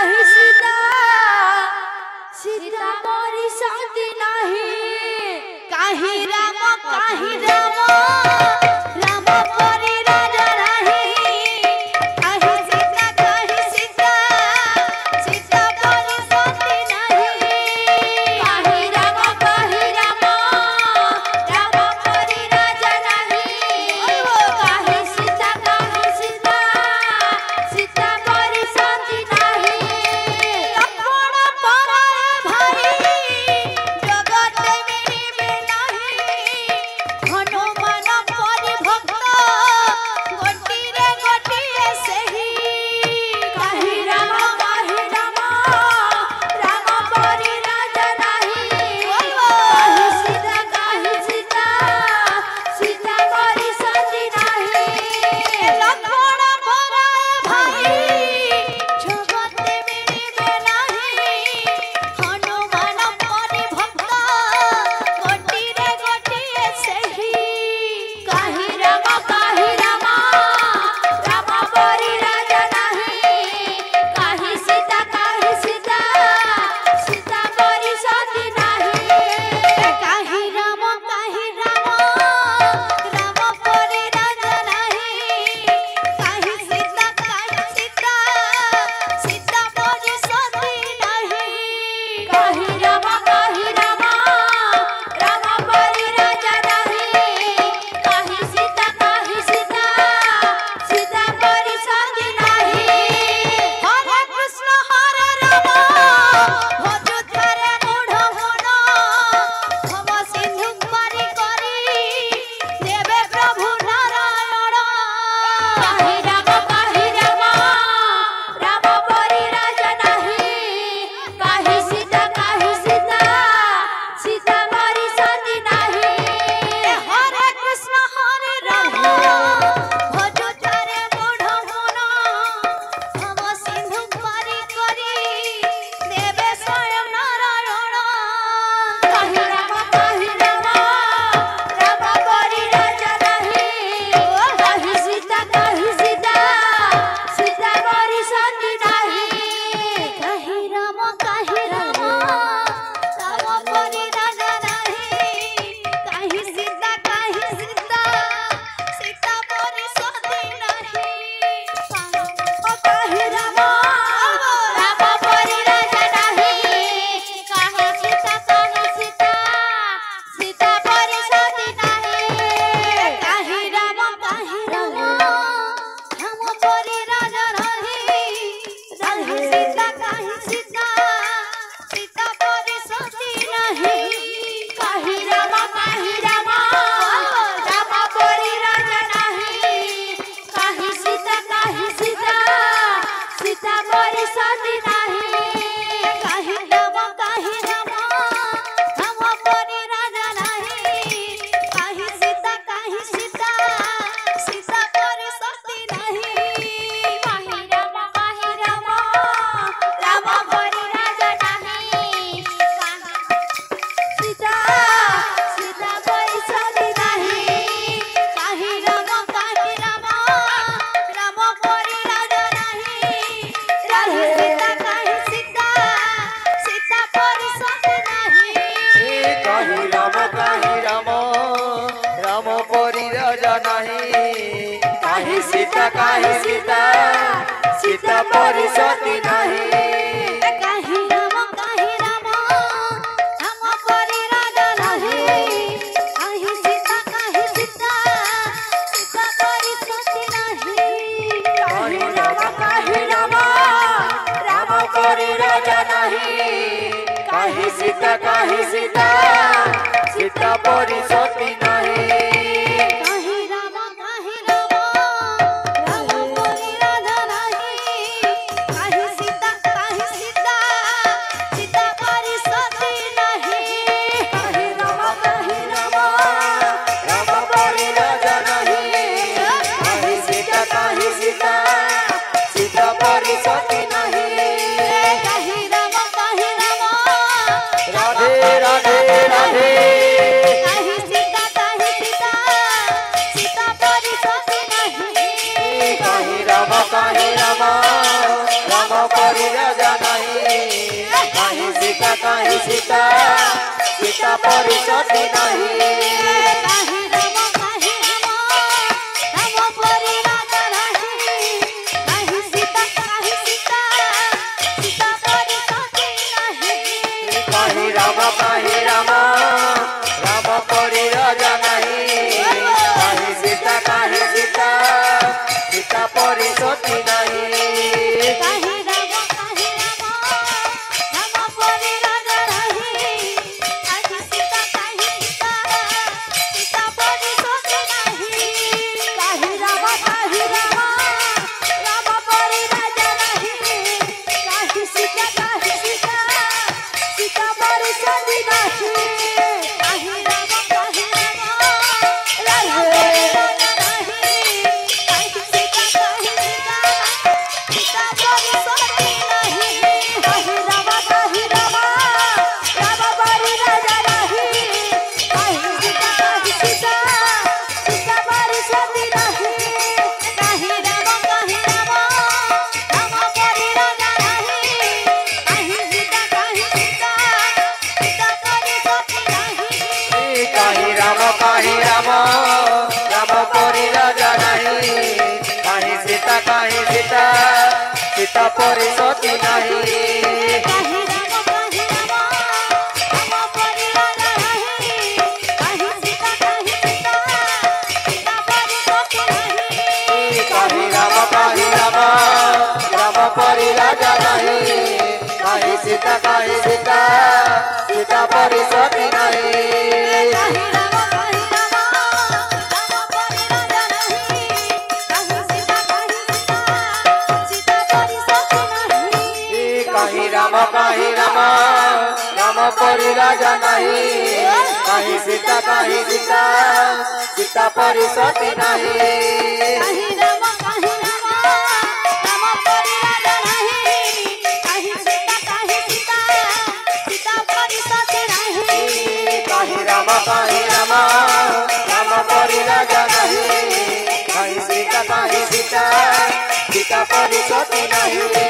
काहे सीता सीता मोरी शादी नहीं काहे राम राम परी राजा नहीं काहे सीता सीता मोरी शादी नहीं काहे राम परी राजा नहीं काहे सीता सीता मोरी शादी नहीं लक्ष्मण पराए भाई जगत मिलिबे नहीं हनुमान परि भक्त गोटिरे गोटिए सेही काहे राम परि राजा नहीं काहे सीता सीता मोरी शादी नहीं लक्ष्मण पराए भाई जगत मिलिबे नहीं हनुमान परि भक्त गोटिरे गोटिए सेही काहे राम परि राजा नहीं काहे सीता सीता मोरी शादी नहीं काहे राम परि राजा नहीं काहे सीता सीता मोरी शादी नहीं काहे राम परि राजा नहीं काहे सीता सीता मोरी शादी नहीं हरे कृष्ण हरे राम भजुत्वरे मूढ़ मन भव सिंधु पारी करी देवे प्रभु नारायण काहे राम परि राजा नहीं काहे सीता सीता मोरी शादी नहीं हरे कृष्ण हरे राम भजुत्वरे मूढ़ मन भव सिंधु पारी करी देवे स्वयं नारायण काहे राम परि राजा नहीं काहे सीता सीता मोरी शादी नहीं काहे राम परि राजा नहीं काहे सीता सीता मोरी शादी नहीं काहे राम परि राजा नहीं काहे सीता सीता मोरी शादी नहीं काहे राम परि राजा नहीं काहे सीता सीता मोरी शादी नहीं काहे राम परि राजा नहीं काहे सीता सीता मोरी शादी नहीं काहे राम परि राजा नहीं काहे सीता सीता मोरी शादी नहीं काहे राम परि राजा नहीं सीता सीता मोरी शादी नहीं काहे राम परि राजा नहीं काहे सीता सीता मोरी शादी नहीं काहे राम परि राजा नहीं काहे सीता सीता परि शादी नहीं काहे राम परि राजा नहीं काहे सीता सीता मोरी शादी नहीं काहे राम परि राजा नहीं काहे सीता सीता परि शादी नहीं काहे राम परि राजा नहीं काहे सीता सीता मोरी शादी नहीं काहे राम परि राजा नहीं काहे सीता सीता परि शादी नहीं काहे राम राधे राधे राधे काहे सीता परी सीता सीता परी सती नहीं काहे राम परी राजा नहीं काहे सीता सीता परी सती नहीं काहे राम राम परी राजा नहीं काहे सीता सीता परी सती नहीं काहे राम परी राजा नहीं काहे सीता परी सती नहीं काहे राम परी राजा नहीं काहे सीता परी सती नहीं काहे राम परी राजा नहीं काहे सीता परी सती नहीं काहे राम परी राजा नहीं काहे सीता परी सती नहीं काहे राम परी राजा नहीं काहे सीता परी सती नहीं काहे राम राम परी राजा नहीं काहे सीता सीता परी सती नहीं काहे राम परी राजा नहीं काहे सीता परी सती नहीं काहे राम राम परी राजा नहीं काहे सीता सीता परी सती नहीं काहे राम परी राजा नहीं काहे सीता परी सती नहीं काहे राम राम परी राजा नहीं काहे सीता सीता परी सती नहीं काहे राम परी राजा नहीं काहे सीता परी सती नहीं काहे राम राम परी राजा नहीं काहे सीता सीता परी सती नहीं